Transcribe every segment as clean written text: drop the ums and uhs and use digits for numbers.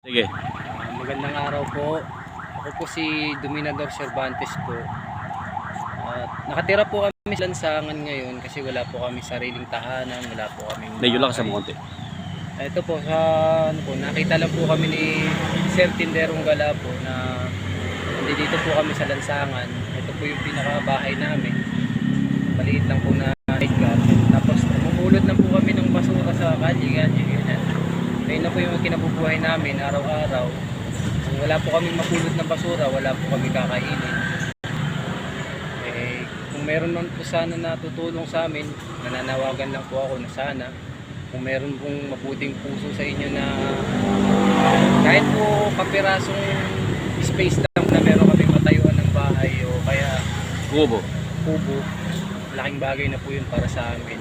Sige. Magandang araw po. Ako po si Dominador Cervantes po. Nakatira po kami sa lansangan ngayon kasi wala po kami sariling tahanan, wala po kami Medyo lang sa konti. Ito po sa nakita lang po kami ni Sir Tinderong Gala po na dito po kami sa lansangan. Ito po yung pinakabahay namin. Maliit lang po na nightclub. Tapos umulot na po kami ng basura sa kalye. Ayun na po yung kinabubuhay namin araw-araw. Kung wala po kami mapulot ng basura, wala po kami kakainin. Kung meron man po sana natutulong sa amin, nananawagan lang po ako na sana kung meron pong mabuting puso sa inyo na kahit po kapirasong space lang na meron kami matayuan ng bahay o kaya kubo, laking bagay na po yun para sa amin.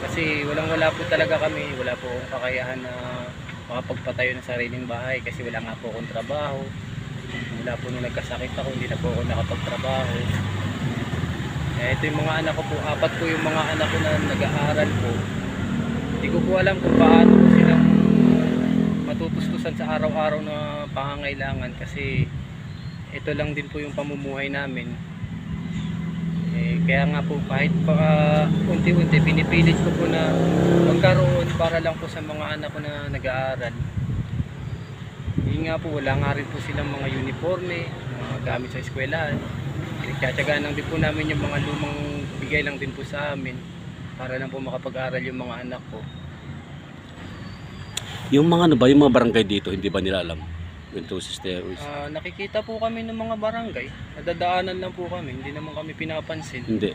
Kasi wala po talaga kami, wala po akong kakayahan na makapagpatayo ng sariling bahay kasi wala nga po akong trabaho. Wala po nung nagkasakit ako, hindi na po ako nakapagtrabaho. Ito yung mga anak ko po, 4 po yung mga anak ko na nag-aaral po. Hindi ko po alam kung paano po silang matutustusan sa araw-araw na pangangailangan kasi ito lang din po yung pamumuhay namin. Kaya nga po kahit pa unti-unti pinipilit ko po na magkaroon para lang po sa mga anak ko na nag-aaral. Yun nga po, wala nga rin po silang mga uniforme, mga gamit sa eskwelahan. Nagtsatsagaan lang din po namin yung mga lumang bigay lang din po sa amin para lang po makapag-aral yung mga anak ko. Yung mga ano ba, yung mga barangay dito, hindi ba nila alam? Nakikita po kami ng mga barangay, nadadaanan lang po kami, hindi naman kami pinapansin. Hindi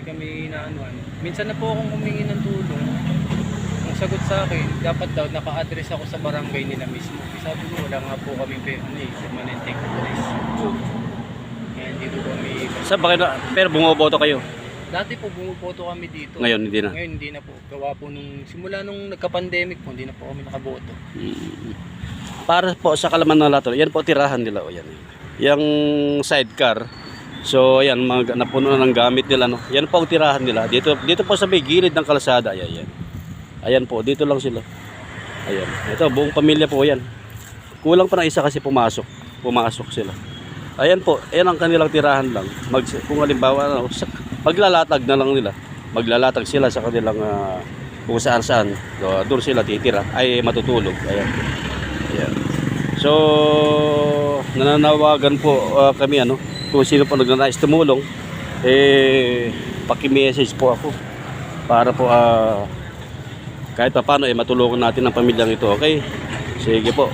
Kami inaanuhan. Minsan na po akong humingi ng tulong. Ang sagot sa akin, dapat daw naka-address ako sa barangay nila mismo. Sabi ko, wala nga po kami permanente address. Kaya hindi po kami... Saan ba kayo pero bumoboto kayo? Dati po bumuboto kami dito. Ngayon hindi na? Ngayon hindi na po. Gawa po simula nung nagka-pandemic po, hindi na po kami nakaboto. Para po sa Kalaman ng Lato, yan po tirahan nila o yan. Yung sidecar. So ayan, napuno na ng gamit nila no. Yan po ang tirahan nila. Dito po sa may gilid ng kalsada, ayan. Ayan po, dito lang sila. Ayan. Ito buong pamilya po yan. Kulang pa ng isa kasi pumasok sila. Ayan po, ayan ang kanilang tirahan lang. Kung halimbawa maglalatag na lang nila. Maglalatag sila sa kanilang kung saan doon sila titira ay matutulog. Ayan. Ayan. So nananawagan po kami kung sino po nagnanais tumulong paki-message po ako para po kahit pa paano matulungan natin ang pamilyang ito. Okay? Sige po.